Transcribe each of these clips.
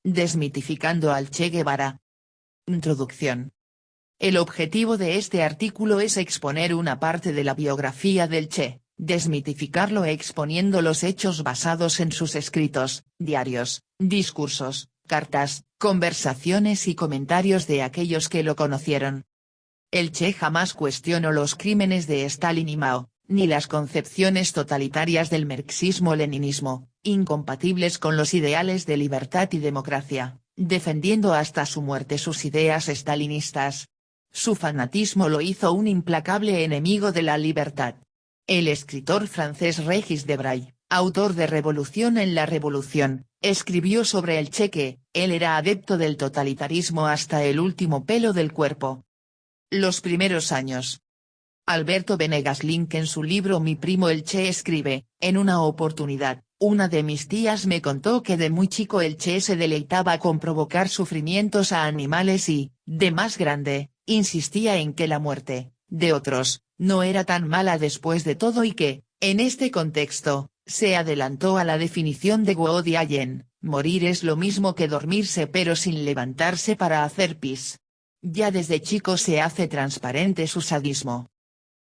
Desmitificando al Che Guevara. Introducción. El objetivo de este artículo es exponer una parte de la biografía del Che, desmitificarlo exponiendo los hechos basados en sus escritos, diarios, discursos, cartas, conversaciones y comentarios de aquellos que lo conocieron. El Che jamás cuestionó los crímenes de Stalin y Mao, ni las concepciones totalitarias del marxismo-leninismo, incompatibles con los ideales de libertad y democracia, defendiendo hasta su muerte sus ideas estalinistas. Su fanatismo lo hizo un implacable enemigo de la libertad. El escritor francés Régis Debray, autor de Revolución en la Revolución, escribió sobre el Che que, él era adepto del totalitarismo hasta el último pelo del cuerpo. Los primeros años. Alberto Venegas Link en su libro Mi primo el Che escribe, en una oportunidad, una de mis tías me contó que de muy chico el Che se deleitaba con provocar sufrimientos a animales y, de más grande, insistía en que la muerte, de otros, no era tan mala después de todo y que, en este contexto, se adelantó a la definición de Guo Diayen, morir es lo mismo que dormirse pero sin levantarse para hacer pis. Ya desde chico se hace transparente su sadismo.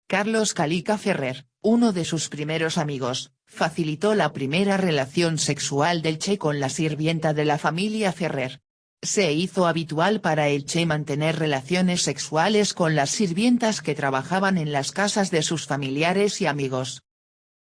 Carlos Calica Ferrer, uno de sus primeros amigos, facilitó la primera relación sexual del Che con la sirvienta de la familia Ferrer. Se hizo habitual para el Che mantener relaciones sexuales con las sirvientas que trabajaban en las casas de sus familiares y amigos.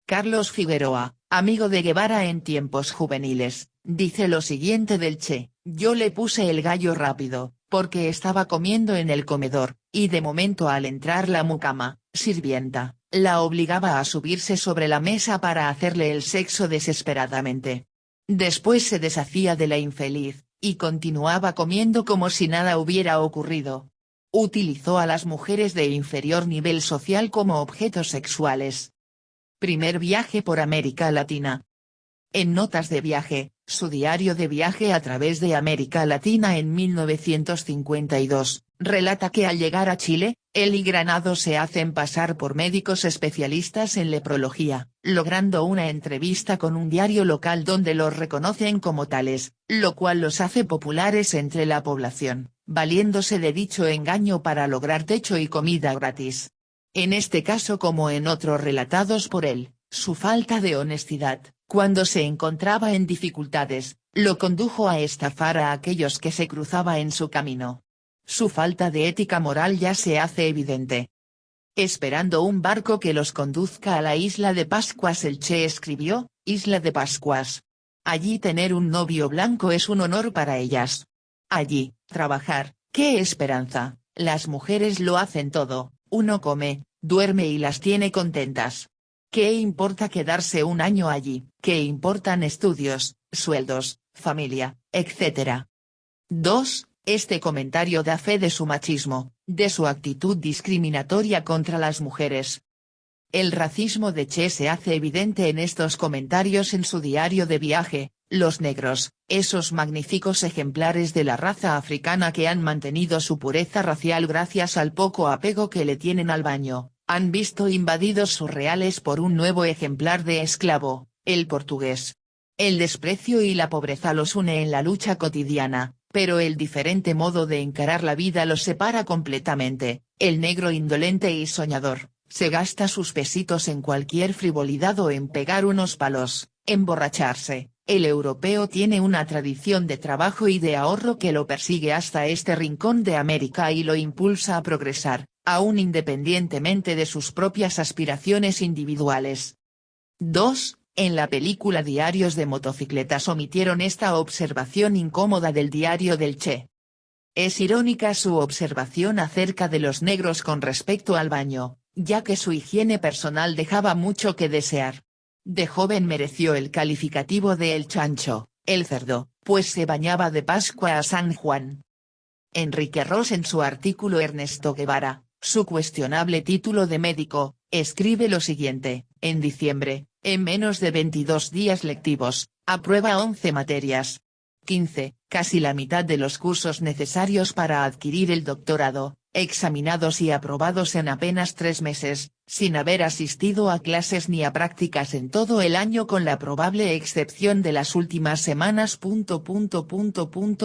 Carlos Figueroa, amigo de Guevara en tiempos juveniles, dice lo siguiente del Che: yo le puse el gallo rápido, porque estaba comiendo en el comedor, y de momento al entrar la mucama, sirvienta, la obligaba a subirse sobre la mesa para hacerle el sexo desesperadamente. Después se deshacía de la infeliz, y continuaba comiendo como si nada hubiera ocurrido. Utilizó a las mujeres de inferior nivel social como objetos sexuales. Primer viaje por América Latina. En Notas de viaje, su diario de viaje a través de América Latina en 1952, relata que al llegar a Chile, él y Granados se hacen pasar por médicos especialistas en leprología, logrando una entrevista con un diario local donde los reconocen como tales, lo cual los hace populares entre la población, valiéndose de dicho engaño para lograr techo y comida gratis. En este caso como en otros relatados por él, su falta de honestidad, cuando se encontraba en dificultades, lo condujo a estafar a aquellos que se cruzaba en su camino. Su falta de ética moral ya se hace evidente. Esperando un barco que los conduzca a la isla de Pascuas, el Che escribió, Isla de Pascuas. Allí tener un novio blanco es un honor para ellas. Allí, trabajar, qué esperanza, las mujeres lo hacen todo, uno come, duerme y las tiene contentas. ¿Qué importa quedarse un año allí? ¿Qué importan estudios, sueldos, familia, etc.? 2. Este comentario da fe de su machismo, de su actitud discriminatoria contra las mujeres. El racismo de Che se hace evidente en estos comentarios en su diario de viaje: los negros, esos magníficos ejemplares de la raza africana que han mantenido su pureza racial gracias al poco apego que le tienen al baño, han visto invadidos sus reales por un nuevo ejemplar de esclavo, el portugués. El desprecio y la pobreza los une en la lucha cotidiana, pero el diferente modo de encarar la vida los separa completamente. El negro indolente y soñador, se gasta sus pesitos en cualquier frivolidad o en pegar unos palos, emborracharse. El europeo tiene una tradición de trabajo y de ahorro que lo persigue hasta este rincón de América y lo impulsa a progresar, aún independientemente de sus propias aspiraciones individuales. 2. En la película Diarios de motocicletas omitieron esta observación incómoda del diario del Che. Es irónica su observación acerca de los negros con respecto al baño, ya que su higiene personal dejaba mucho que desear. De joven mereció el calificativo de el chancho, el cerdo, pues se bañaba de Pascua a San Juan. Enrique Ros en su artículo Ernesto Guevara, su cuestionable título de médico, escribe lo siguiente: en diciembre, en menos de 22 días lectivos, aprueba 11 materias. 15, casi la mitad de los cursos necesarios para adquirir el doctorado, examinados y aprobados en apenas 3 meses, sin haber asistido a clases ni a prácticas en todo el año con la probable excepción de las últimas semanas.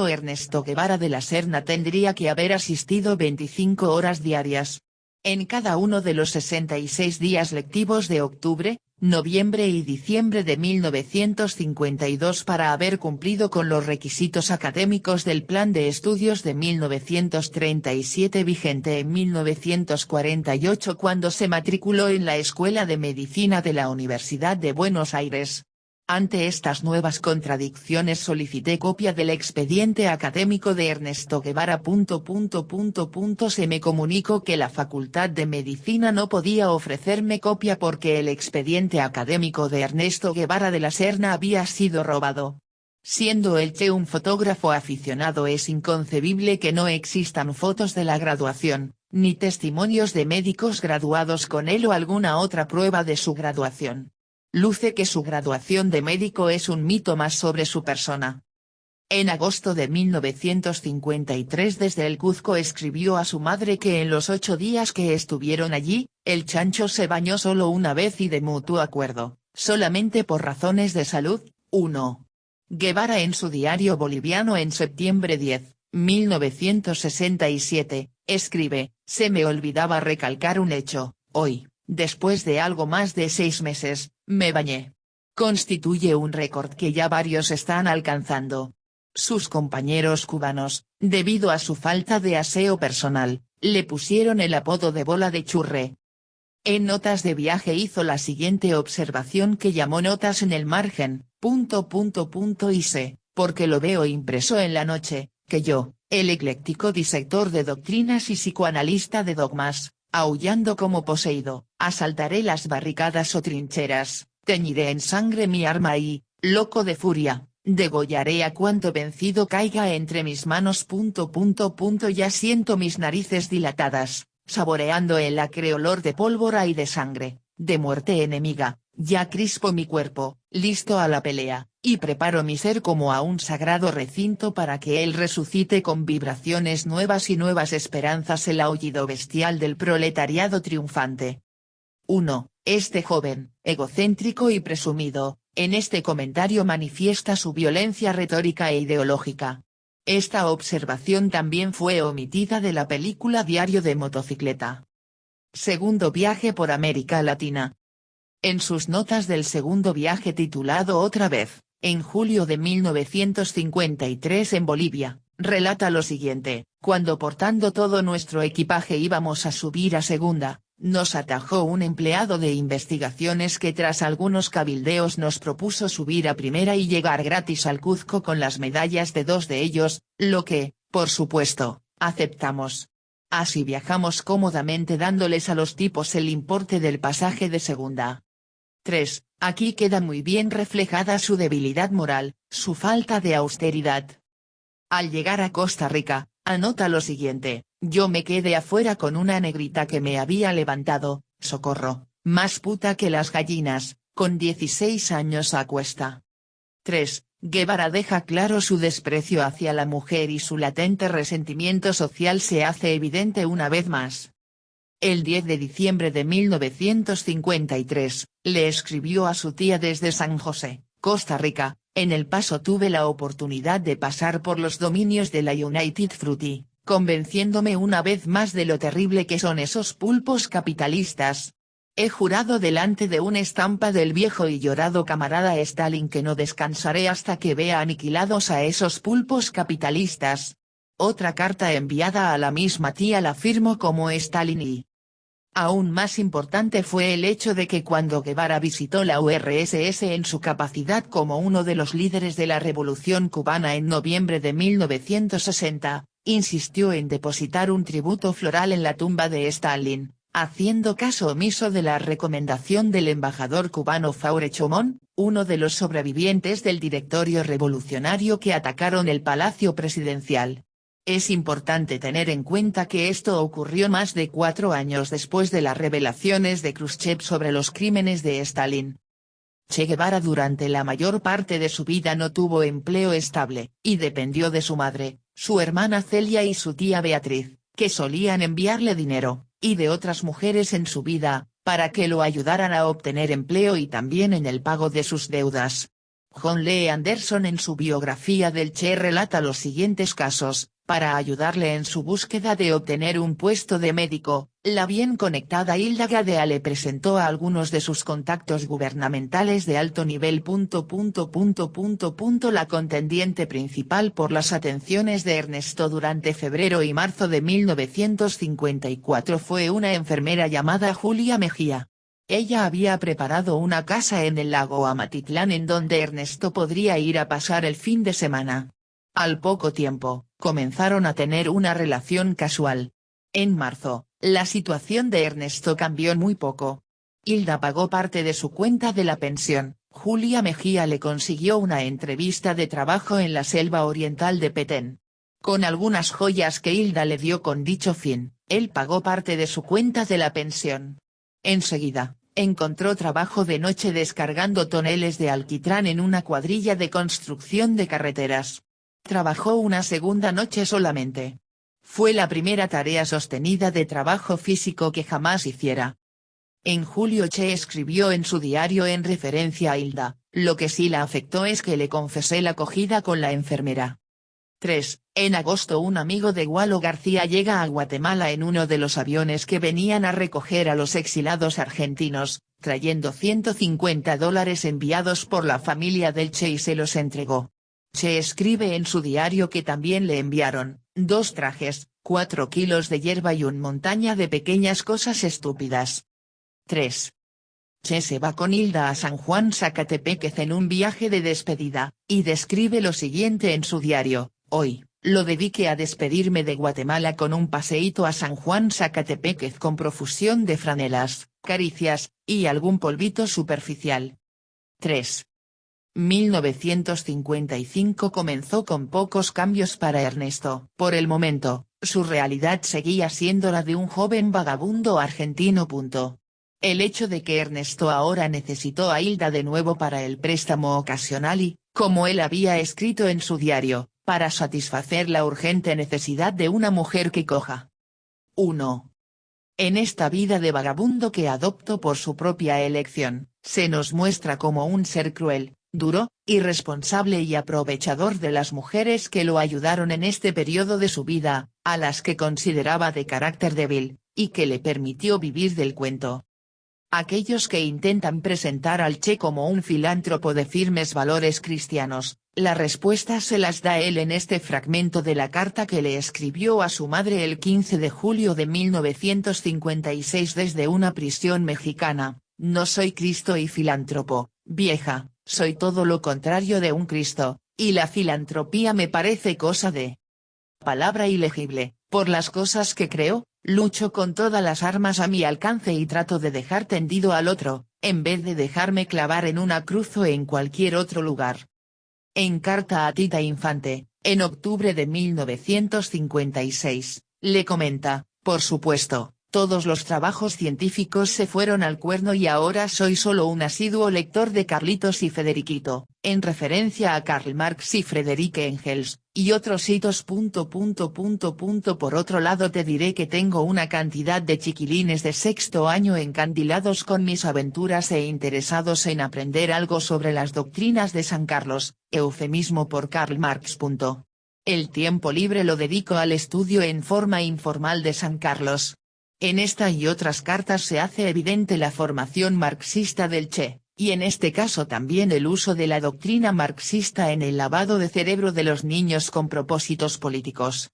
Ernesto Guevara de la Serna tendría que haber asistido 25 horas diarias en cada uno de los 66 días lectivos de octubre, noviembre y diciembre de 1952 para haber cumplido con los requisitos académicos del Plan de Estudios de 1937 vigente en 1948 cuando se matriculó en la Escuela de Medicina de la Universidad de Buenos Aires. Ante estas nuevas contradicciones solicité copia del expediente académico de Ernesto Guevara. Se me comunicó que la Facultad de Medicina no podía ofrecerme copia porque el expediente académico de Ernesto Guevara de la Serna había sido robado. Siendo el Che un fotógrafo aficionado, es inconcebible que no existan fotos de la graduación, ni testimonios de médicos graduados con él o alguna otra prueba de su graduación. Luce que su graduación de médico es un mito más sobre su persona. En agosto de 1953 desde el Cuzco escribió a su madre que en los 8 días que estuvieron allí, el chancho se bañó solo una vez y de mutuo acuerdo, solamente por razones de salud. 1. Guevara en su diario boliviano en septiembre 10, 1967, escribe: se me olvidaba recalcar un hecho, hoy, después de algo más de 6 meses, me bañé. Constituye un récord que ya varios están alcanzando. Sus compañeros cubanos, debido a su falta de aseo personal, le pusieron el apodo de bola de churre. En notas de viaje hizo la siguiente observación que llamó notas en el margen, ... y sé, porque lo veo impreso en la noche, que yo, el ecléctico disector de doctrinas y psicoanalista de dogmas, aullando como poseído, asaltaré las barricadas o trincheras, teñiré en sangre mi arma y, loco de furia, degollaré a cuanto vencido caiga entre mis manos. Ya siento mis narices dilatadas, saboreando el acre olor de pólvora y de sangre, de muerte enemiga, ya crispo mi cuerpo, listo a la pelea, y preparo mi ser como a un sagrado recinto para que él resucite con vibraciones nuevas y nuevas esperanzas. El aullido bestial del proletariado triunfante. 1. Este joven, egocéntrico y presumido, en este comentario manifiesta su violencia retórica e ideológica. Esta observación también fue omitida de la película Diario de motocicleta. Segundo viaje por América Latina. En sus notas del segundo viaje titulado Otra vez, en julio de 1953 en Bolivia, relata lo siguiente: cuando portando todo nuestro equipaje íbamos a subir a segunda, nos atajó un empleado de investigaciones que tras algunos cabildeos nos propuso subir a primera y llegar gratis al Cuzco con las medallas de 2 de ellos, lo que, por supuesto, aceptamos. Así viajamos cómodamente dándoles a los tipos el importe del pasaje de segunda. 3. Aquí queda muy bien reflejada su debilidad moral, su falta de austeridad. Al llegar a Costa Rica, anota lo siguiente: yo me quedé afuera con una negrita que me había levantado, socorro, más puta que las gallinas, con 16 años a cuesta. 3. Guevara deja claro su desprecio hacia la mujer y su latente resentimiento social se hace evidente una vez más. El 10 de diciembre de 1953, le escribió a su tía desde San José, Costa Rica: en El Paso tuve la oportunidad de pasar por los dominios de la United Fruity, convenciéndome una vez más de lo terrible que son esos pulpos capitalistas. He jurado delante de una estampa del viejo y llorado camarada Stalin que no descansaré hasta que vea aniquilados a esos pulpos capitalistas. Otra carta enviada a la misma tía la firmó como Stalin y. Aún más importante fue el hecho de que cuando Guevara visitó la URSS en su capacidad como uno de los líderes de la Revolución cubana en noviembre de 1960, insistió en depositar un tributo floral en la tumba de Stalin, haciendo caso omiso de la recomendación del embajador cubano Faure Chomón, uno de los sobrevivientes del directorio revolucionario que atacaron el Palacio Presidencial. Es importante tener en cuenta que esto ocurrió más de 4 años después de las revelaciones de Khrushchev sobre los crímenes de Stalin. Che Guevara durante la mayor parte de su vida no tuvo empleo estable, y dependió de su madre, su hermana Celia y su tía Beatriz, que solían enviarle dinero, y de otras mujeres en su vida, para que lo ayudaran a obtener empleo y también en el pago de sus deudas. John Lee Anderson en su biografía del Che relata los siguientes casos. Para ayudarle en su búsqueda de obtener un puesto de médico, la bien conectada Hilda Gadea le presentó a algunos de sus contactos gubernamentales de alto nivel. La contendiente principal por las atenciones de Ernesto durante febrero y marzo de 1954 fue una enfermera llamada Julia Mejía. Ella había preparado una casa en el lago Amatitlán en donde Ernesto podría ir a pasar el fin de semana. Al poco tiempo, comenzaron a tener una relación casual. En marzo, la situación de Ernesto cambió muy poco. Hilda pagó parte de su cuenta de la pensión, Julia Mejía le consiguió una entrevista de trabajo en la selva oriental de Petén. Con algunas joyas que Hilda le dio con dicho fin, él pagó parte de su cuenta de la pensión. Enseguida, encontró trabajo de noche descargando toneles de alquitrán en una cuadrilla de construcción de carreteras. Trabajó una segunda noche solamente. Fue la primera tarea sostenida de trabajo físico que jamás hiciera. En julio Che escribió en su diario en referencia a Hilda, lo que sí la afectó es que le confesé la acogida con la enfermera. 3. En agosto un amigo de Gualo García llega a Guatemala en uno de los aviones que venían a recoger a los exilados argentinos, trayendo $150 enviados por la familia del Che y se los entregó. Che escribe en su diario que también le enviaron 2 trajes, 4 kilos de hierba y una montaña de pequeñas cosas estúpidas. 3. Che se va con Hilda a San Juan Zacatepéquez en un viaje de despedida, y describe lo siguiente en su diario: hoy, lo dediqué a despedirme de Guatemala con un paseíto a San Juan Zacatepéquez con profusión de franelas, caricias, y algún polvito superficial. 3. 1955 comenzó con pocos cambios para Ernesto. Por el momento, su realidad seguía siendo la de un joven vagabundo argentino. El hecho de que Ernesto ahora necesitó a Hilda de nuevo para el préstamo ocasional y, como él había escrito en su diario, para satisfacer la urgente necesidad de una mujer que coja. 1. En esta vida de vagabundo que adoptó por su propia elección, se nos muestra como un ser cruel, duro, irresponsable y aprovechador de las mujeres que lo ayudaron en este periodo de su vida, a las que consideraba de carácter débil, y que le permitió vivir del cuento. Aquellos que intentan presentar al Che como un filántropo de firmes valores cristianos, la respuesta se las da él en este fragmento de la carta que le escribió a su madre el 15 de julio de 1956 desde una prisión mexicana: no soy Cristo y filántropo, vieja, soy todo lo contrario de un Cristo, y la filantropía me parece cosa de palabra ilegible. Por las cosas que creo, lucho con todas las armas a mi alcance y trato de dejar tendido al otro, en vez de dejarme clavar en una cruz o en cualquier otro lugar. En carta a Tita Infante, en octubre de 1956, le comenta: por supuesto, todos los trabajos científicos se fueron al cuerno y ahora soy solo un asiduo lector de Carlitos y Federiquito, en referencia a Karl Marx y Friedrich Engels, y otros hitos. Por otro lado te diré que tengo una cantidad de chiquilines de sexto año encandilados con mis aventuras e interesados en aprender algo sobre las doctrinas de San Carlos, eufemismo por Karl Marx. El tiempo libre lo dedico al estudio en forma informal de San Carlos. En esta y otras cartas se hace evidente la formación marxista del Che, y en este caso también el uso de la doctrina marxista en el lavado de cerebro de los niños con propósitos políticos.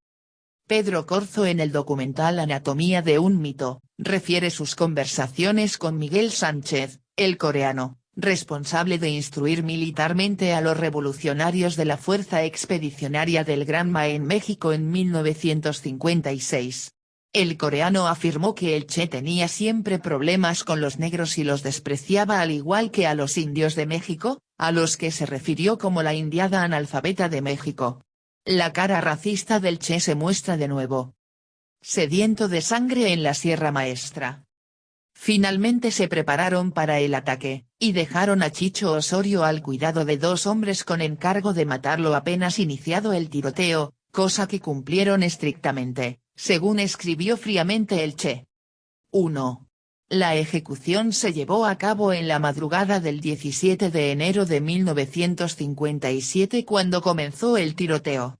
Pedro Corzo en el documental Anatomía de un mito, refiere sus conversaciones con Miguel Sánchez, el coreano, responsable de instruir militarmente a los revolucionarios de la Fuerza Expedicionaria del Granma en México en 1956. El coreano afirmó que el Che tenía siempre problemas con los negros y los despreciaba al igual que a los indios de México, a los que se refirió como la indiada analfabeta de México. La cara racista del Che se muestra de nuevo. Sediento de sangre en la Sierra Maestra. Finalmente se prepararon para el ataque, y dejaron a Chicho Osorio al cuidado de 2 hombres con encargo de matarlo apenas iniciado el tiroteo, cosa que cumplieron estrictamente. según escribió fríamente el Che. 1. La ejecución se llevó a cabo en la madrugada del 17 de enero de 1957 cuando comenzó el tiroteo.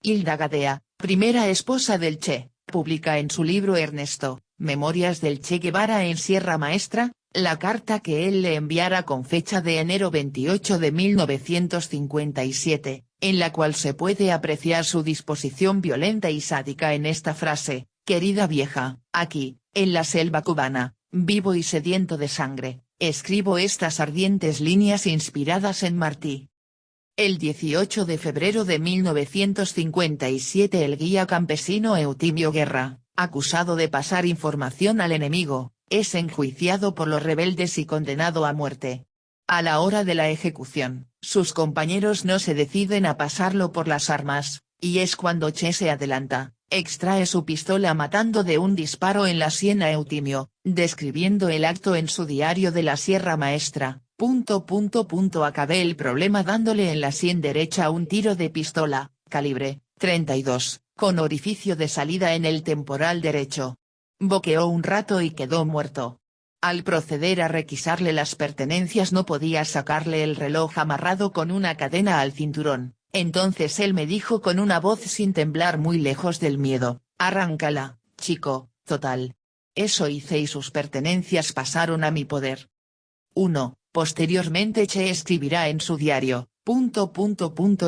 Hilda Gadea, primera esposa del Che, publica en su libro Ernesto, Memorias del Che Guevara en Sierra Maestra, la carta que él le enviara con fecha de enero 28 de 1957, en la cual se puede apreciar su disposición violenta y sádica en esta frase: querida vieja, aquí, en la selva cubana, vivo y sediento de sangre, escribo estas ardientes líneas inspiradas en Martí. El 18 de febrero de 1957 el guía campesino Eutimio Guerra, acusado de pasar información al enemigo, es enjuiciado por los rebeldes y condenado a muerte. A la hora de la ejecución, sus compañeros no se deciden a pasarlo por las armas, y es cuando Che se adelanta, extrae su pistola matando de un disparo en la sien a Eutimio, describiendo el acto en su diario de la Sierra Maestra. Acabé el problema dándole en la sien derecha un tiro de pistola, calibre 32, con orificio de salida en el temporal derecho. Boqueó un rato y quedó muerto. Al proceder a requisarle las pertenencias no podía sacarle el reloj amarrado con una cadena al cinturón, entonces él me dijo con una voz sin temblar muy lejos del miedo: arráncala, chico, total. Eso hice y sus pertenencias pasaron a mi poder. 1. Posteriormente Che escribirá en su diario: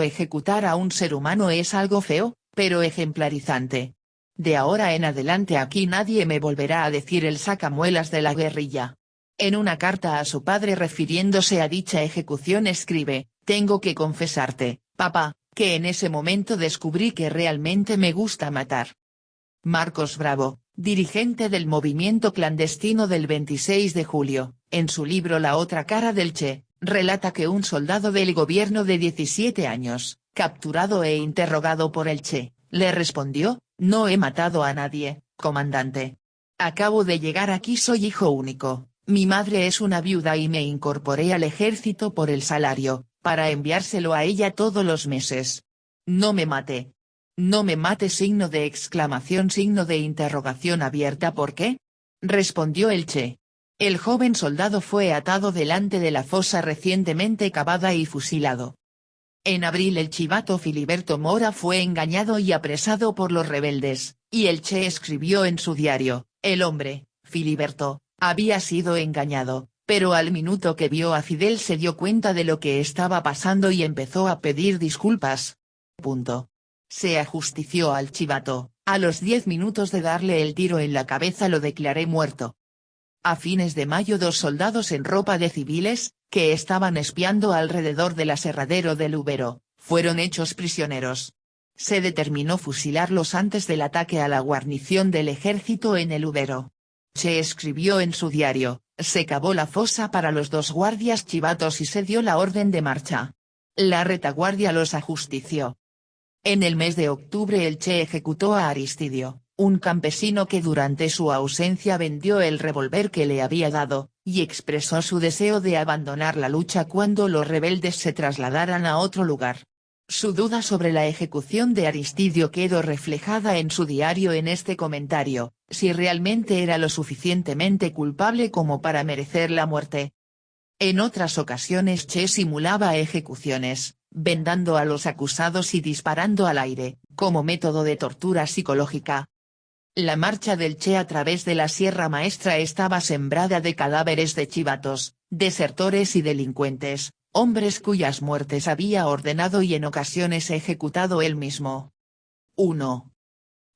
ejecutar a un ser humano es algo feo, pero ejemplarizante. De ahora en adelante aquí nadie me volverá a decir el sacamuelas de la guerrilla. En una carta a su padre refiriéndose a dicha ejecución escribe: tengo que confesarte, papá, que en ese momento descubrí que realmente me gusta matar. Marcos Bravo, dirigente del movimiento clandestino del 26 de julio, en su libro La otra cara del Che, relata que un soldado del gobierno de 17 años, capturado e interrogado por el Che, le respondió: no he matado a nadie, comandante. Acabo de llegar aquí, soy hijo único, mi madre es una viuda y me incorporé al ejército por el salario, para enviárselo a ella todos los meses. No me mate. No me mate, signo de exclamación, signo de interrogación abierta. ¿Por qué? Respondió el Che. El joven soldado fue atado delante de la fosa recientemente cavada y fusilado. En abril el chivato Filiberto Mora fue engañado y apresado por los rebeldes, y el Che escribió en su diario: el hombre, Filiberto, había sido engañado, pero al minuto que vio a Fidel se dio cuenta de lo que estaba pasando y empezó a pedir disculpas. Se ajustició al chivato: a los 10 minutos de darle el tiro en la cabeza lo declaré muerto. A fines de mayo 2 soldados en ropa de civiles, que estaban espiando alrededor del aserradero del Ubero, fueron hechos prisioneros. Se determinó fusilarlos antes del ataque a la guarnición del ejército en el Ubero. Che escribió en su diario: se cavó la fosa para los 2 guardias chivatos y se dio la orden de marcha. La retaguardia los ajustició. En el mes de octubre el Che ejecutó a Aristidio, un campesino que durante su ausencia vendió el revólver que le había dado, y expresó su deseo de abandonar la lucha cuando los rebeldes se trasladaran a otro lugar. Su duda sobre la ejecución de Aristidio quedó reflejada en su diario en este comentario: si realmente era lo suficientemente culpable como para merecer la muerte. En otras ocasiones Che simulaba ejecuciones, vendando a los acusados y disparando al aire, como método de tortura psicológica. La marcha del Che a través de la Sierra Maestra estaba sembrada de cadáveres de chivatos, desertores y delincuentes, hombres cuyas muertes había ordenado y en ocasiones ejecutado él mismo. 1.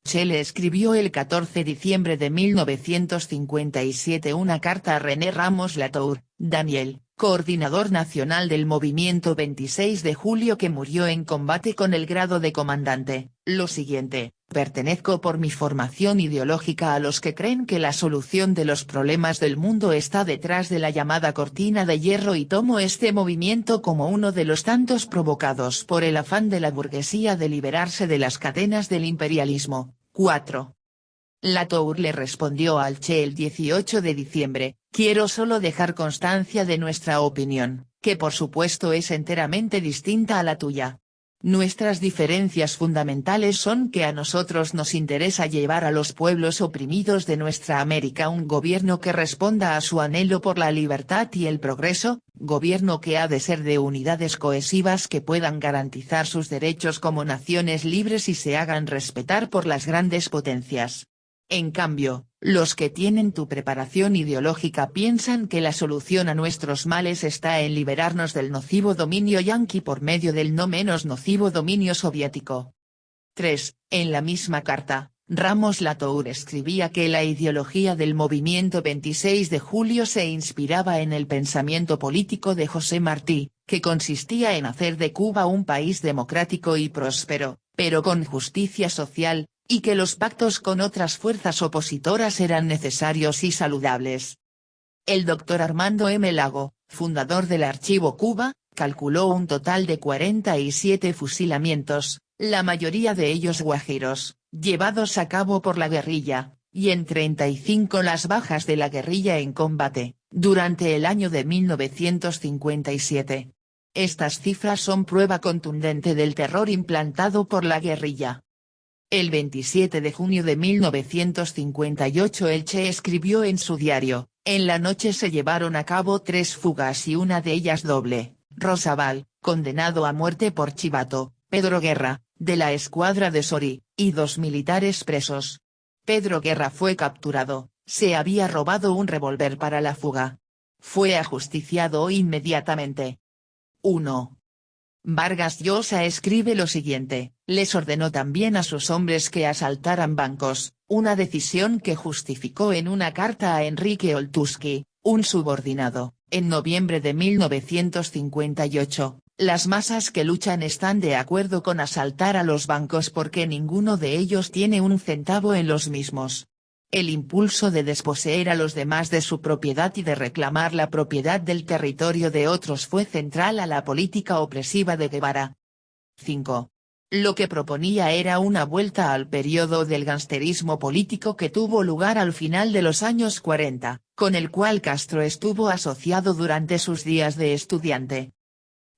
Che le escribió el 14 de diciembre de 1957 una carta a René Ramos Latour, Daniel, coordinador nacional del movimiento 26 de julio que murió en combate con el grado de comandante: lo siguiente: pertenezco por mi formación ideológica a los que creen que la solución de los problemas del mundo está detrás de la llamada cortina de hierro y tomo este movimiento como uno de los tantos provocados por el afán de la burguesía de liberarse de las cadenas del imperialismo. 4. Latour le respondió al Che el 18 de diciembre: quiero solo dejar constancia de nuestra opinión, que por supuesto es enteramente distinta a la tuya. Nuestras diferencias fundamentales son que a nosotros nos interesa llevar a los pueblos oprimidos de nuestra América un gobierno que responda a su anhelo por la libertad y el progreso, gobierno que ha de ser de unidades cohesivas que puedan garantizar sus derechos como naciones libres y se hagan respetar por las grandes potencias. En cambio, los que tienen tu preparación ideológica piensan que la solución a nuestros males está en liberarnos del nocivo dominio yanqui por medio del no menos nocivo dominio soviético. 3. En la misma carta, Ramos Latour escribía que la ideología del movimiento 26 de julio se inspiraba en el pensamiento político de José Martí, que consistía en hacer de Cuba un país democrático y próspero, pero con justicia social, y que los pactos con otras fuerzas opositoras eran necesarios y saludables. El doctor Armando M. Lago, fundador del Archivo Cuba, calculó un total de 47 fusilamientos, la mayoría de ellos guajiros, llevados a cabo por la guerrilla, y en 35 las bajas de la guerrilla en combate, durante el año de 1957. Estas cifras son prueba contundente del terror implantado por la guerrilla. El 27 de junio de 1958 el Che escribió en su diario: en la noche se llevaron a cabo 3 fugas y una de ellas doble. Rosabal, condenado a muerte por chivato, Pedro Guerra, de la escuadra de Sorí, y 2 militares presos. Pedro Guerra fue capturado, se había robado un revólver para la fuga. Fue ajusticiado inmediatamente. 1. Vargas Llosa escribe lo siguiente: les ordenó también a sus hombres que asaltaran bancos, una decisión que justificó en una carta a Enrique Oltuski, un subordinado, en noviembre de 1958. Las masas que luchan están de acuerdo con asaltar a los bancos porque ninguno de ellos tiene un centavo en los mismos. El impulso de desposeer a los demás de su propiedad y de reclamar la propiedad del territorio de otros fue central a la política opresiva de Guevara. 5. Lo que proponía era una vuelta al periodo del gangsterismo político que tuvo lugar al final de los años 40, con el cual Castro estuvo asociado durante sus días de estudiante.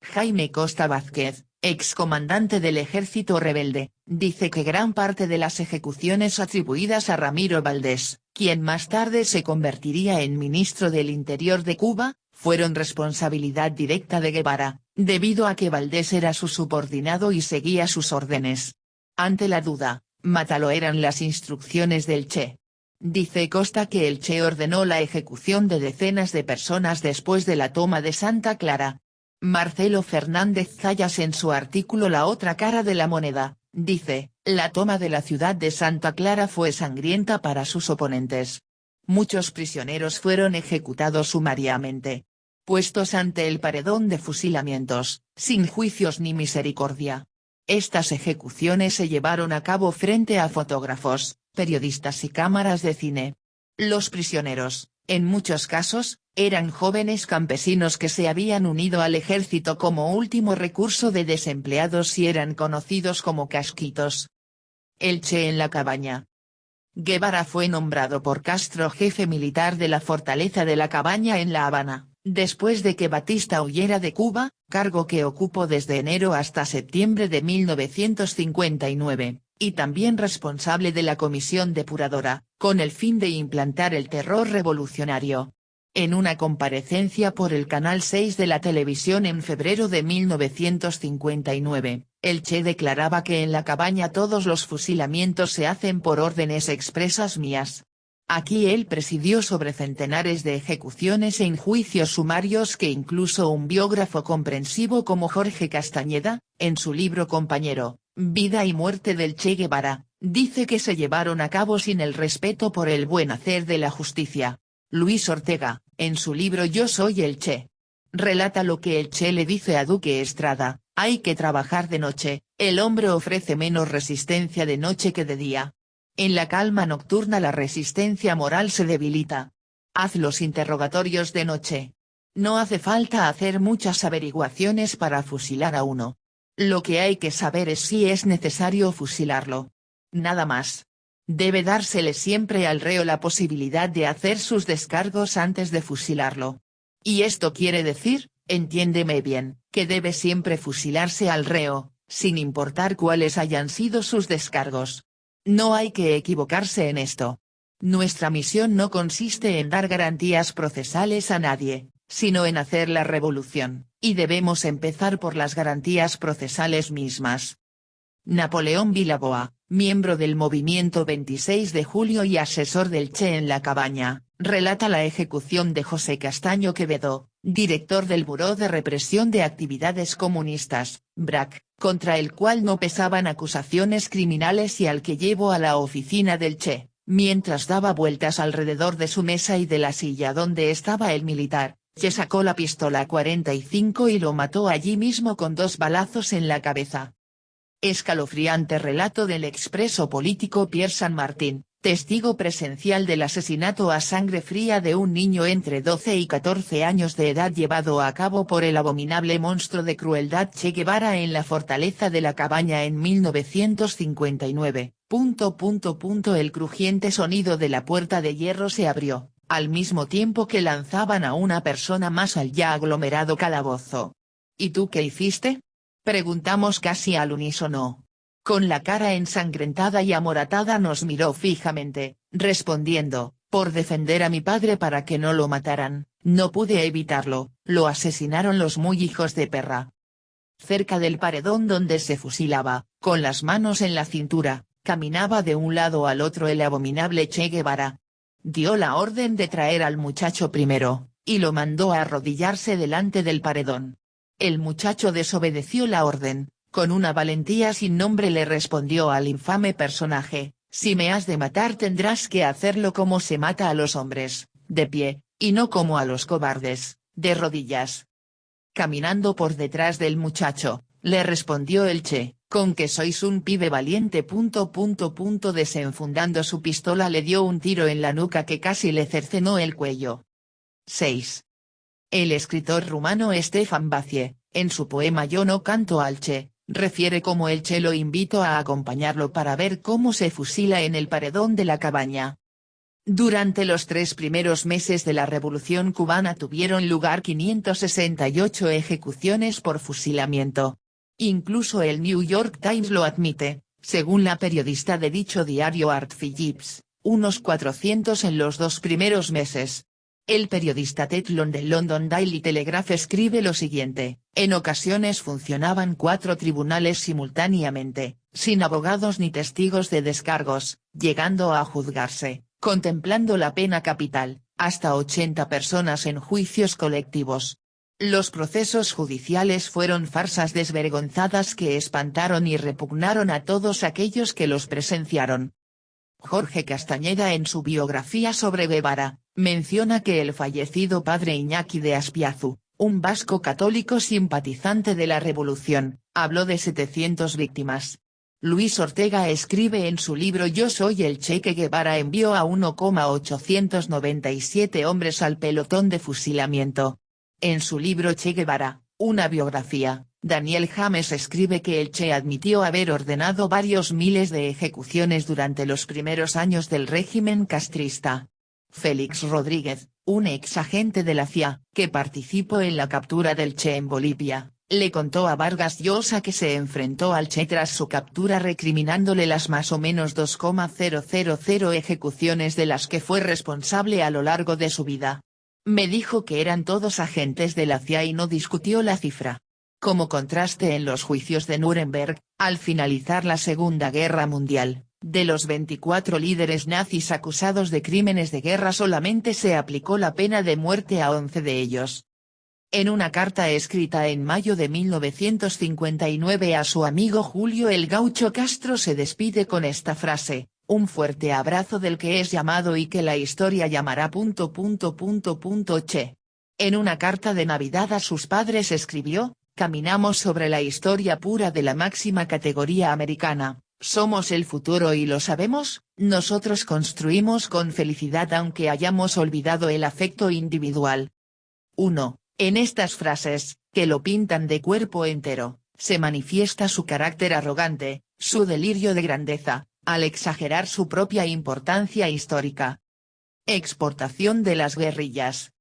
Jaime Costa Vázquez, excomandante del ejército rebelde, dice que gran parte de las ejecuciones atribuidas a Ramiro Valdés, quien más tarde se convertiría en ministro del Interior de Cuba, fueron responsabilidad directa de Guevara, debido a que Valdés era su subordinado y seguía sus órdenes. Ante la duda, mátalo eran las instrucciones del Che. Dice Costa que el Che ordenó la ejecución de decenas de personas después de la toma de Santa Clara. Marcelo Fernández Zayas en su artículo La otra cara de la moneda, dice: la toma de la ciudad de Santa Clara fue sangrienta para sus oponentes. Muchos prisioneros fueron ejecutados sumariamente. Puestos ante el paredón de fusilamientos, sin juicios ni misericordia. Estas ejecuciones se llevaron a cabo frente a fotógrafos, periodistas y cámaras de cine. Los prisioneros, en muchos casos, eran jóvenes campesinos que se habían unido al ejército como último recurso de desempleados y eran conocidos como casquitos. El Che en la cabaña. Guevara fue nombrado por Castro jefe militar de la fortaleza de la Cabaña en La Habana, después de que Batista huyera de Cuba, cargo que ocupó desde enero hasta septiembre de 1959, y también responsable de la comisión depuradora, con el fin de implantar el terror revolucionario. En una comparecencia por el Canal 6 de la televisión en febrero de 1959, el Che declaraba que en la cabaña todos los fusilamientos se hacen por órdenes expresas mías. Aquí él presidió sobre centenares de ejecuciones en juicios sumarios que incluso un biógrafo comprensivo como Jorge Castañeda, en su libro Compañero, Vida y muerte del Che Guevara, dice que se llevaron a cabo sin el respeto por el buen hacer de la justicia. Luis Ortega, en su libro Yo soy el Che, relata lo que el Che le dice a Duque Estrada: hay que trabajar de noche, el hombre ofrece menos resistencia de noche que de día. En la calma nocturna la resistencia moral se debilita. Haz los interrogatorios de noche. No hace falta hacer muchas averiguaciones para fusilar a uno. Lo que hay que saber es si es necesario fusilarlo. Nada más. Debe dársele siempre al reo la posibilidad de hacer sus descargos antes de fusilarlo. Y esto quiere decir, entiéndeme bien, que debe siempre fusilarse al reo, sin importar cuáles hayan sido sus descargos. No hay que equivocarse en esto. Nuestra misión no consiste en dar garantías procesales a nadie, sino en hacer la revolución, y debemos empezar por las garantías procesales mismas. Napoleón Vilaboa, miembro del movimiento 26 de julio y asesor del Che en la cabaña, relata la ejecución de José Castaño Quevedo, director del Buró de Represión de Actividades Comunistas, BRAC, contra el cual no pesaban acusaciones criminales y al que llevó a la oficina del Che, mientras daba vueltas alrededor de su mesa y de la silla donde estaba el militar, Che sacó la pistola 45 y lo mató allí mismo con 2 balazos en la cabeza. Escalofriante relato del expreso político Pierre San Martín, testigo presencial del asesinato a sangre fría de un niño entre 12 y 14 años de edad llevado a cabo por el abominable monstruo de crueldad Che Guevara en la fortaleza de la Cabaña en 1959. El crujiente sonido de la puerta de hierro se abrió, al mismo tiempo que lanzaban a una persona más al ya aglomerado calabozo. ¿Y tú qué hiciste?, preguntamos casi al unísono. Con la cara ensangrentada y amoratada nos miró fijamente, respondiendo, por defender a mi padre para que no lo mataran, no pude evitarlo, lo asesinaron los muy hijos de perra. Cerca del paredón donde se fusilaba, con las manos en la cintura, caminaba de un lado al otro el abominable Che Guevara. Dio la orden de traer al muchacho primero, y lo mandó a arrodillarse delante del paredón. El muchacho desobedeció la orden, con una valentía sin nombre le respondió al infame personaje, si me has de matar tendrás que hacerlo como se mata a los hombres, de pie, y no como a los cobardes, de rodillas. Caminando por detrás del muchacho, le respondió el Che, con que sois un pibe valiente. Desenfundando su pistola le dio un tiro en la nuca que casi le cercenó el cuello. 6. El escritor rumano Stefan Bacie, en su poema Yo no canto al Che, refiere cómo el Che lo invitó a acompañarlo para ver cómo se fusila en el paredón de la cabaña. Durante los 3 primeros meses de la Revolución cubana tuvieron lugar 568 ejecuciones por fusilamiento. Incluso el New York Times lo admite, según la periodista de dicho diario Art Phillips, unos 400 en los 2 primeros meses. El periodista Ted Long del London Daily Telegraph escribe lo siguiente, en ocasiones funcionaban 4 tribunales simultáneamente, sin abogados ni testigos de descargos, llegando a juzgarse, contemplando la pena capital, hasta 80 personas en juicios colectivos. Los procesos judiciales fueron farsas desvergonzadas que espantaron y repugnaron a todos aquellos que los presenciaron. Jorge Castañeda en su biografía sobre Guevara, menciona que el fallecido padre Iñaki de Aspiazu, un vasco católico simpatizante de la revolución, habló de 700 víctimas. Luis Ortega escribe en su libro Yo soy el Che que Guevara envió a 1,897 hombres al pelotón de fusilamiento. En su libro Che Guevara, una biografía, Daniel James escribe que el Che admitió haber ordenado varios miles de ejecuciones durante los primeros años del régimen castrista. Félix Rodríguez, un ex agente de la CIA, que participó en la captura del Che en Bolivia, le contó a Vargas Llosa que se enfrentó al Che tras su captura recriminándole las más o menos 2,000 ejecuciones de las que fue responsable a lo largo de su vida. Me dijo que eran todos agentes de la CIA y no discutió la cifra. Como contraste en los juicios de Nuremberg, al finalizar la Segunda Guerra Mundial, de los 24 líderes nazis acusados de crímenes de guerra solamente se aplicó la pena de muerte a 11 de ellos. En una carta escrita en mayo de 1959 a su amigo Julio el Gaucho Castro se despide con esta frase, un fuerte abrazo del que es llamado y que la historia llamará... Che. En una carta de Navidad a sus padres escribió, caminamos sobre la historia pura de la máxima categoría americana, somos el futuro y lo sabemos, nosotros construimos con felicidad aunque hayamos olvidado el afecto individual. 1. En estas frases, que lo pintan de cuerpo entero, se manifiesta su carácter arrogante, su delirio de grandeza, al exagerar su propia importancia histórica. Exportación de las guerrillas.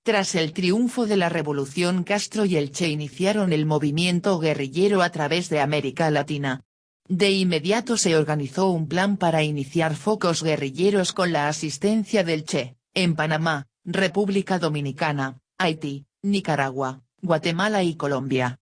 Tras el triunfo de la revolución, Castro y el Che iniciaron el movimiento guerrillero a través de América Latina. De inmediato se organizó un plan para iniciar focos guerrilleros con la asistencia del Che, en Panamá, República Dominicana, Haití, Nicaragua, Guatemala y Colombia.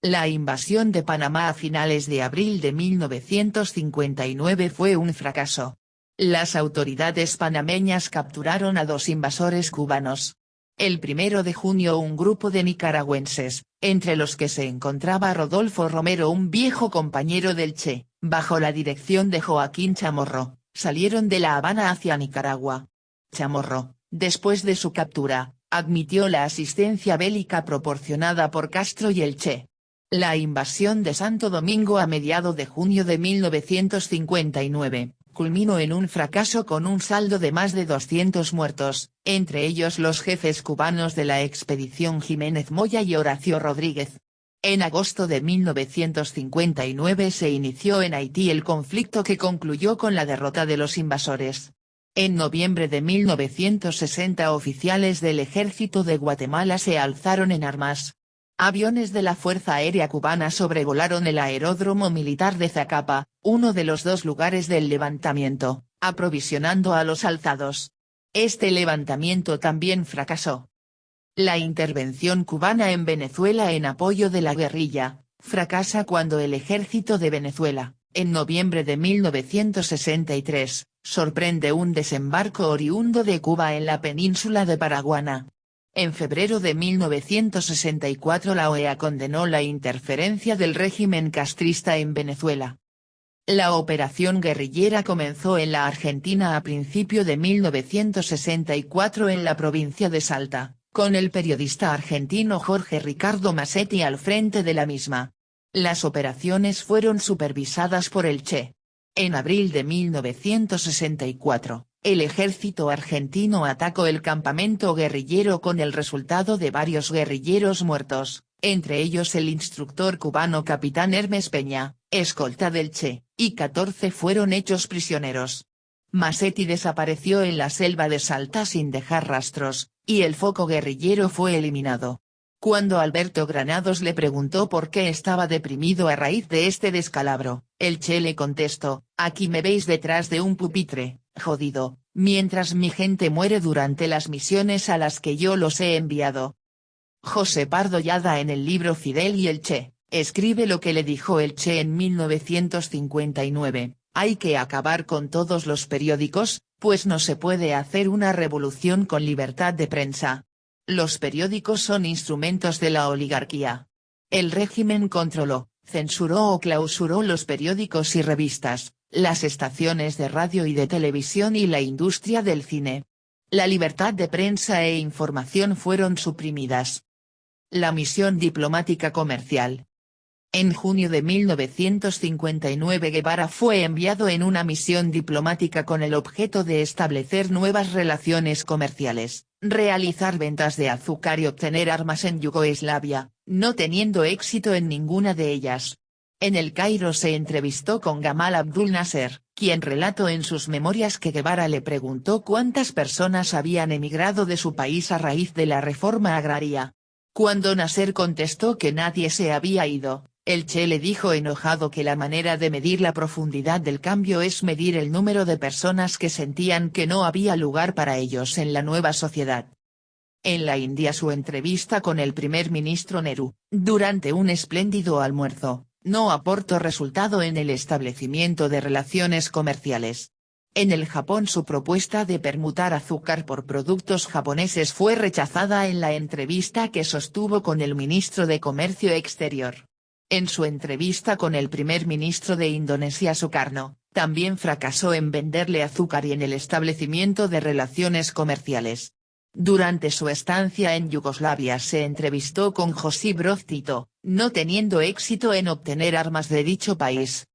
La invasión de Panamá a finales de abril de 1959 fue un fracaso. Las autoridades panameñas capturaron a 2 invasores cubanos. El 1 de junio un grupo de nicaragüenses, entre los que se encontraba Rodolfo Romero, un viejo compañero del Che, bajo la dirección de Joaquín Chamorro, salieron de La Habana hacia Nicaragua. Chamorro, después de su captura, admitió la asistencia bélica proporcionada por Castro y el Che. La invasión de Santo Domingo a mediados de junio de 1959, culminó en un fracaso con un saldo de más de 200 muertos, entre ellos los jefes cubanos de la expedición Jiménez Moya y Horacio Rodríguez. En agosto de 1959 se inició en Haití el conflicto que concluyó con la derrota de los invasores. En noviembre de 1960 oficiales del ejército de Guatemala se alzaron en armas. Aviones de la Fuerza Aérea Cubana sobrevolaron el aeródromo militar de Zacapa, uno de los 2 lugares del levantamiento, aprovisionando a los alzados. Este levantamiento también fracasó. La intervención cubana en Venezuela en apoyo de la guerrilla, fracasa cuando el ejército de Venezuela, en noviembre de 1963, sorprende un desembarco oriundo de Cuba en la península de Paraguaná. En febrero de 1964 la OEA condenó la interferencia del régimen castrista en Venezuela. La operación guerrillera comenzó en la Argentina a principio de 1964 en la provincia de Salta, con el periodista argentino Jorge Ricardo Massetti al frente de la misma. Las operaciones fueron supervisadas por el Che. En abril de 1964. El ejército argentino atacó el campamento guerrillero con el resultado de varios guerrilleros muertos, entre ellos el instructor cubano capitán Hermes Peña, escolta del Che, y 14 fueron hechos prisioneros. Massetti desapareció en la selva de Salta sin dejar rastros, y el foco guerrillero fue eliminado. Cuando Alberto Granados le preguntó por qué estaba deprimido a raíz de este descalabro, el Che le contestó: "Aquí me veis detrás de un pupitre, jodido, mientras mi gente muere durante las misiones a las que yo los he enviado". José Pardo Llada en el libro Fidel y el Che, escribe lo que le dijo el Che en 1959, hay que acabar con todos los periódicos, pues no se puede hacer una revolución con libertad de prensa. Los periódicos son instrumentos de la oligarquía. El régimen controló, censuró o clausuró los periódicos y revistas, las estaciones de radio y de televisión y la industria del cine. La libertad de prensa e información fueron suprimidas. La misión diplomática comercial. En junio de 1959 Guevara fue enviado en una misión diplomática con el objeto de establecer nuevas relaciones comerciales, realizar ventas de azúcar y obtener armas en Yugoslavia, no teniendo éxito en ninguna de ellas. En El Cairo se entrevistó con Gamal Abdul Nasser, quien relató en sus memorias que Guevara le preguntó cuántas personas habían emigrado de su país a raíz de la reforma agraria. Cuando Nasser contestó que nadie se había ido, el Che le dijo enojado que la manera de medir la profundidad del cambio es medir el número de personas que sentían que no había lugar para ellos en la nueva sociedad. En la India su entrevista con el primer ministro Nehru, durante un espléndido almuerzo, no aportó resultado en el establecimiento de relaciones comerciales. En el Japón su propuesta de permutar azúcar por productos japoneses fue rechazada en la entrevista que sostuvo con el ministro de Comercio Exterior. En su entrevista con el primer ministro de Indonesia Sukarno, también fracasó en venderle azúcar y en el establecimiento de relaciones comerciales. Durante su estancia en Yugoslavia se entrevistó con Josip Broz Tito, no teniendo éxito en obtener armas de dicho país.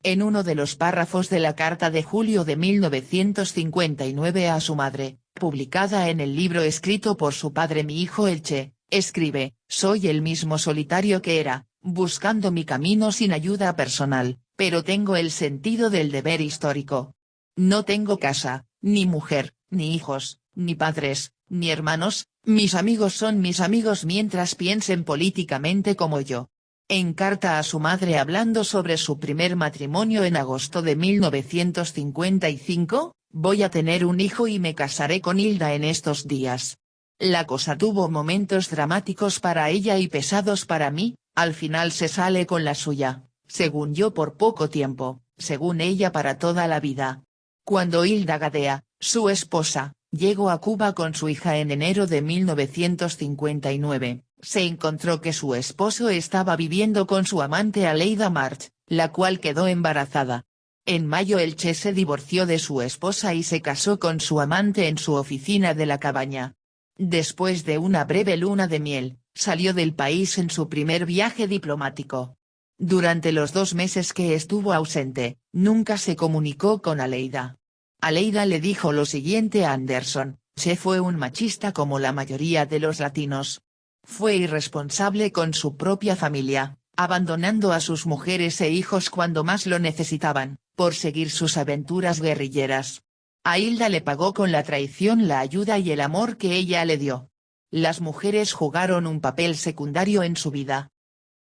En uno de los párrafos de la carta de julio de 1959 a su madre, publicada en el libro escrito por su padre Mi hijo el Che, escribe: "Soy el mismo solitario que era, buscando mi camino sin ayuda personal, pero tengo el sentido del deber histórico. No tengo casa, ni mujer, ni hijos, ni padres, ni hermanos, mis amigos son mis amigos mientras piensen políticamente como yo. En carta a su madre hablando sobre su primer matrimonio en agosto de 1955, voy a tener un hijo y me casaré con Hilda en estos días. La cosa tuvo momentos dramáticos para ella y pesados para mí, al final se sale con la suya, según yo por poco tiempo, según ella para toda la vida. Cuando Hilda Gadea, su esposa, llegó a Cuba con su hija en enero de 1959, se encontró que su esposo estaba viviendo con su amante Aleida March, la cual quedó embarazada. En mayo el Che se divorció de su esposa y se casó con su amante en su oficina de la cabaña. Después de una breve luna de miel, salió del país en su primer viaje diplomático. Durante los 2 meses que estuvo ausente, nunca se comunicó con Aleida. Aleida le dijo lo siguiente a Anderson: Che fue un machista como la mayoría de los latinos. Fue irresponsable con su propia familia, abandonando a sus mujeres e hijos cuando más lo necesitaban, por seguir sus aventuras guerrilleras. A Hilda le pagó con la traición la ayuda y el amor que ella le dio. Las mujeres jugaron un papel secundario en su vida.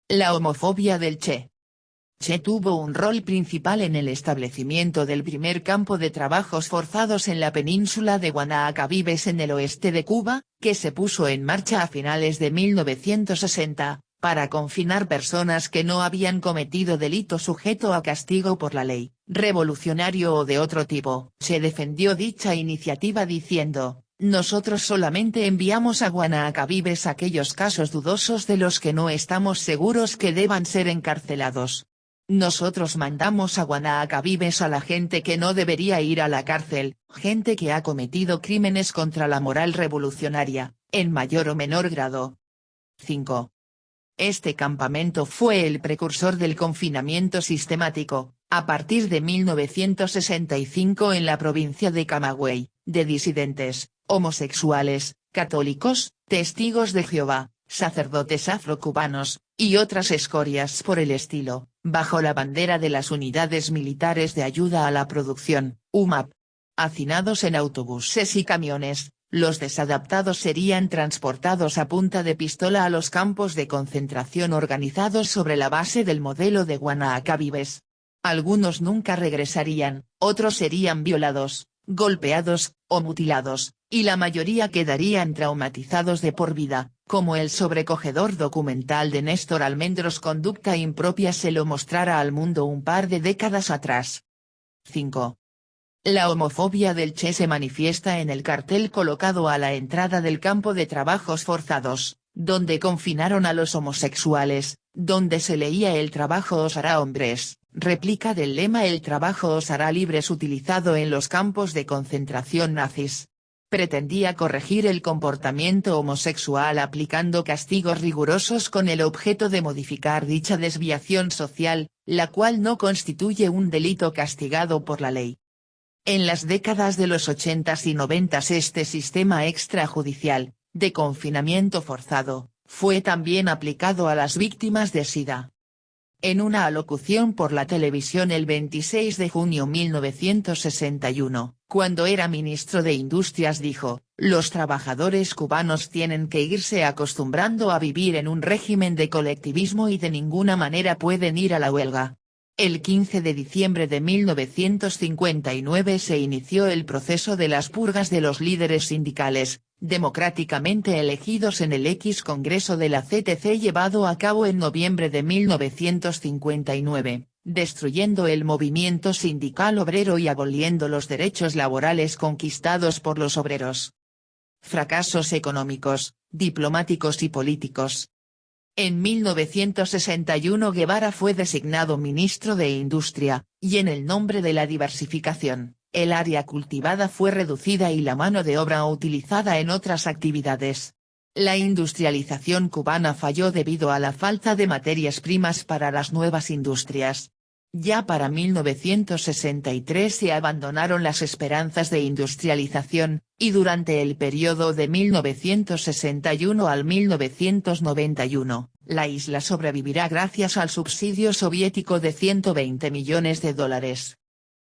La homofobia del Che. Che tuvo un rol principal en el establecimiento del primer campo de trabajos forzados en la península de Guanahacabibes en el oeste de Cuba, que se puso en marcha a finales de 1960, para confinar personas que no habían cometido delito sujeto a castigo por la ley, revolucionario o de otro tipo. Che defendió dicha iniciativa diciendo: nosotros solamente enviamos a Guanahacabibes aquellos casos dudosos de los que no estamos seguros que deban ser encarcelados. Nosotros mandamos a Guanahacabibes a la gente que no debería ir a la cárcel, gente que ha cometido crímenes contra la moral revolucionaria, en mayor o menor grado. 5. Este campamento fue el precursor del confinamiento sistemático, a partir de 1965 en la provincia de Camagüey, de disidentes, homosexuales, católicos, testigos de Jehová, sacerdotes afrocubanos, y otras escorias por el estilo, bajo la bandera de las Unidades Militares de Ayuda a la Producción, UMAP. Hacinados en autobuses y camiones, los desadaptados serían transportados a punta de pistola a los campos de concentración organizados sobre la base del modelo de Guanahacabibes. Algunos nunca regresarían, otros serían violados, golpeados, o mutilados, y la mayoría quedarían traumatizados de por vida, como el sobrecogedor documental de Néstor Almendros Conducta impropia se lo mostrara al mundo un par de décadas atrás. 5. La homofobia del Che se manifiesta en el cartel colocado a la entrada del campo de trabajos forzados, donde confinaron a los homosexuales, donde se leía el trabajo os hará hombres, réplica del lema el trabajo os hará libres utilizado en los campos de concentración nazis. Pretendía corregir el comportamiento homosexual aplicando castigos rigurosos con el objeto de modificar dicha desviación social, la cual no constituye un delito castigado por la ley. En las décadas de los 80s y 90s este sistema extrajudicial, de confinamiento forzado, fue también aplicado a las víctimas de SIDA. En una alocución por la televisión el 26 de junio 1961, cuando era ministro de Industrias dijo: los trabajadores cubanos tienen que irse acostumbrando a vivir en un régimen de colectivismo y de ninguna manera pueden ir a la huelga. El 15 de diciembre de 1959 se inició el proceso de las purgas de los líderes sindicales, democráticamente elegidos en el X Congreso de la CTC llevado a cabo en noviembre de 1959, destruyendo el movimiento sindical obrero y aboliendo los derechos laborales conquistados por los obreros. Fracasos económicos, diplomáticos y políticos. En 1961 Guevara fue designado ministro de Industria, y en el nombre de la diversificación, el área cultivada fue reducida y la mano de obra utilizada en otras actividades. La industrialización cubana falló debido a la falta de materias primas para las nuevas industrias. Ya para 1963 se abandonaron las esperanzas de industrialización, y durante el periodo de 1961 al 1991, la isla sobrevivirá gracias al subsidio soviético de $120 millones.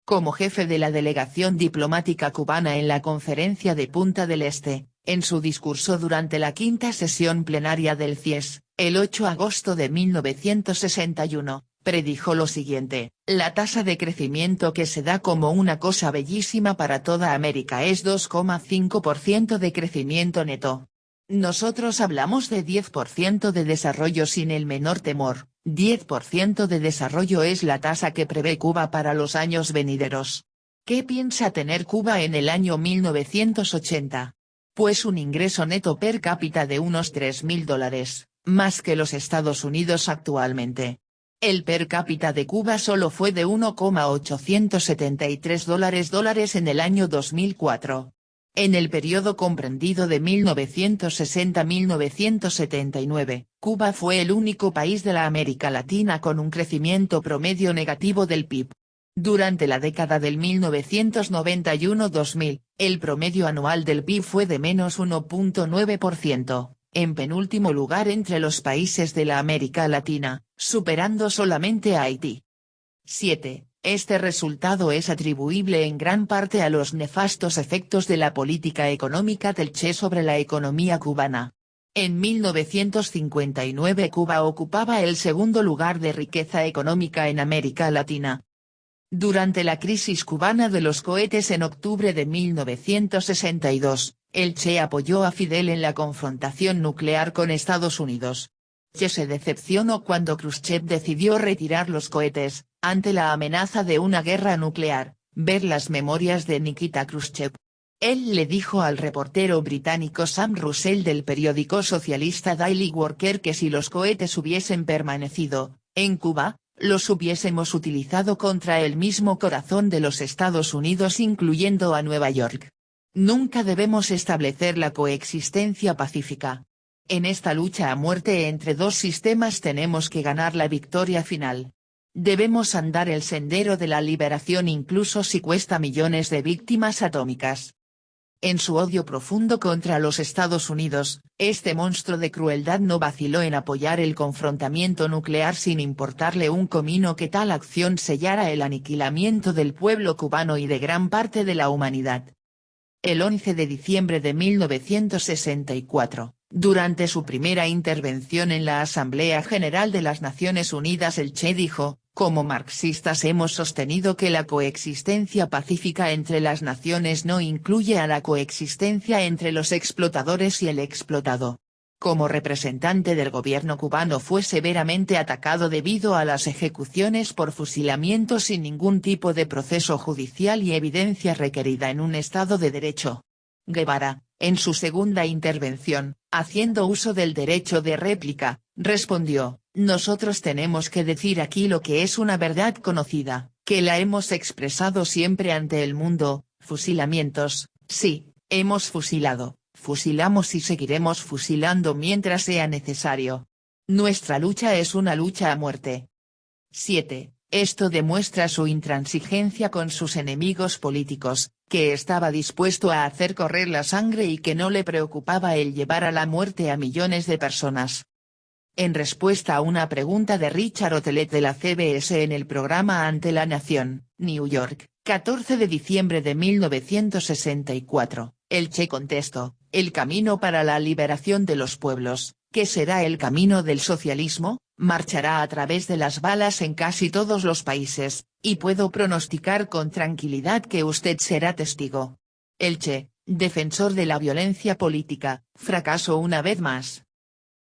Como jefe de la delegación diplomática cubana en la Conferencia de Punta del Este, En su discurso durante la quinta sesión plenaria del CIES, el 8 de agosto de 1961, predijo lo siguiente: la tasa de crecimiento que se da como una cosa bellísima para toda América es 2,5% de crecimiento neto. Nosotros hablamos de 10% de desarrollo sin el menor temor, 10% de desarrollo es la tasa que prevé Cuba para los años venideros. ¿Qué piensa tener Cuba en el año 1980? Pues un ingreso neto per cápita de unos $3.000, más que los Estados Unidos actualmente. El per cápita de Cuba solo fue de $1,873 en el año 2004. En el periodo comprendido de 1960 a 1979, Cuba fue el único país de la América Latina con un crecimiento promedio negativo del PIB. Durante la década del 1991-2000, el promedio anual del PIB fue de menos 1,9%, en penúltimo lugar entre los países de la América Latina, superando solamente a Haití. 7. Este resultado es atribuible en gran parte a los nefastos efectos de la política económica del Che sobre la economía cubana. En 1959 Cuba ocupaba el segundo lugar de riqueza económica en América Latina. Durante la crisis cubana de los cohetes en octubre de 1962, el Che apoyó a Fidel en la confrontación nuclear con Estados Unidos. Che se decepcionó cuando Khrushchev decidió retirar los cohetes, ante la amenaza de una guerra nuclear. Ver las memorias de Nikita Khrushchev. Él le dijo al reportero británico Sam Russell del periódico socialista Daily Worker que si los cohetes hubiesen permanecido en Cuba, los hubiésemos utilizado contra el mismo corazón de los Estados Unidos incluyendo a Nueva York. Nunca debemos establecer la coexistencia pacífica. En esta lucha a muerte entre dos sistemas tenemos que ganar la victoria final. Debemos andar el sendero de la liberación incluso si cuesta millones de víctimas atómicas. En su odio profundo contra los Estados Unidos, este monstruo de crueldad no vaciló en apoyar el confrontamiento nuclear sin importarle un comino que tal acción sellara el aniquilamiento del pueblo cubano y de gran parte de la humanidad. El 11 de diciembre de 1964, durante su primera intervención en la Asamblea General de las Naciones Unidas, el Che dijo: como marxistas hemos sostenido que la coexistencia pacífica entre las naciones no incluye a la coexistencia entre los explotadores y el explotado. Como representante del gobierno cubano fue severamente atacado debido a las ejecuciones por fusilamiento sin ningún tipo de proceso judicial y evidencia requerida en un Estado de Derecho. Guevara, en su segunda intervención, haciendo uso del derecho de réplica, respondió: nosotros tenemos que decir aquí lo que es una verdad conocida, que la hemos expresado siempre ante el mundo: fusilamientos, sí, hemos fusilado, fusilamos y seguiremos fusilando mientras sea necesario. Nuestra lucha es una lucha a muerte. 7. Esto demuestra su intransigencia con sus enemigos políticos, que estaba dispuesto a hacer correr la sangre y que no le preocupaba el llevar a la muerte a millones de personas. En respuesta a una pregunta de Richard Otelet de la CBS en el programa Ante la Nación, New York, 14 de diciembre de 1964, el Che contestó: el camino para la liberación de los pueblos, que será el camino del socialismo, marchará a través de las balas en casi todos los países, y puedo pronosticar con tranquilidad que usted será testigo. El Che, defensor de la violencia política, fracasó una vez más.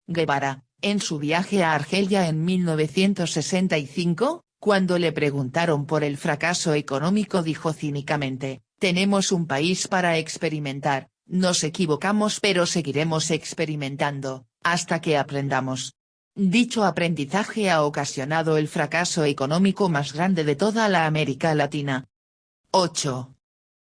Guevara, en su viaje a Argelia en 1965, cuando le preguntaron por el fracaso económico dijo cínicamente: tenemos un país para experimentar, nos equivocamos pero seguiremos experimentando, hasta que aprendamos. Dicho aprendizaje ha ocasionado el fracaso económico más grande de toda la América Latina. 8.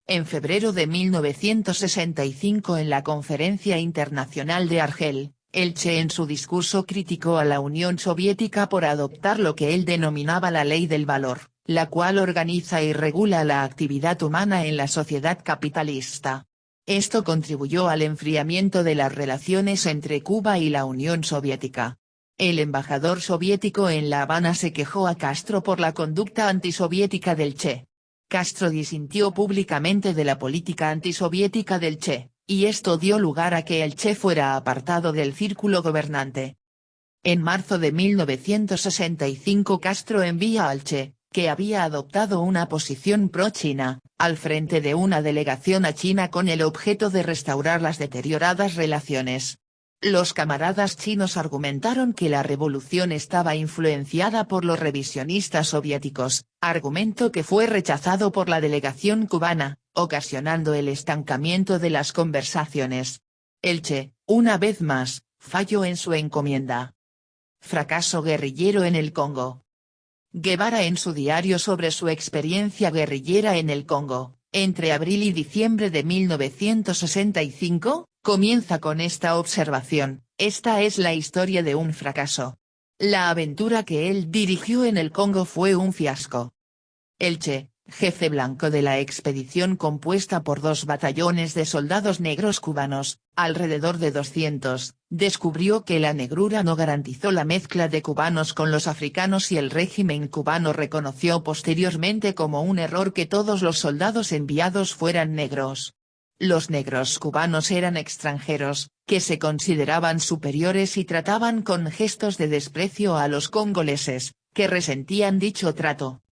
En febrero de 1965 en la Conferencia Internacional de Argel, el Che en su discurso criticó a la Unión Soviética por adoptar lo que él denominaba la ley del valor, la cual organiza y regula la actividad humana en la sociedad capitalista. Esto contribuyó al enfriamiento de las relaciones entre Cuba y la Unión Soviética. El embajador soviético en La Habana se quejó a Castro por la conducta antisoviética del Che. Castro disintió públicamente de la política antisoviética del Che, y esto dio lugar a que el Che fuera apartado del círculo gobernante. En marzo de 1965 Castro envía al Che, que había adoptado una posición pro-China, al frente de una delegación a China con el objeto de restaurar las deterioradas relaciones. Los camaradas chinos argumentaron que la revolución estaba influenciada por los revisionistas soviéticos, argumento que fue rechazado por la delegación cubana, ocasionando el estancamiento de las conversaciones. El Che, una vez más, falló en su encomienda. Fracaso guerrillero en el Congo. Guevara en su diario sobre su experiencia guerrillera en el Congo, entre abril y diciembre de 1965, comienza con esta observación: esta es la historia de un fracaso. La aventura que él dirigió en el Congo fue un fiasco. El Che, jefe blanco de la expedición compuesta por 2 batallones de soldados negros cubanos, alrededor de 200, descubrió que la negrura no garantizó la mezcla de cubanos con los africanos y el régimen cubano reconoció posteriormente como un error que todos los soldados enviados fueran negros. Los negros cubanos eran extranjeros, que se consideraban superiores y trataban con gestos de desprecio a los congoleses, que resentían dicho trato.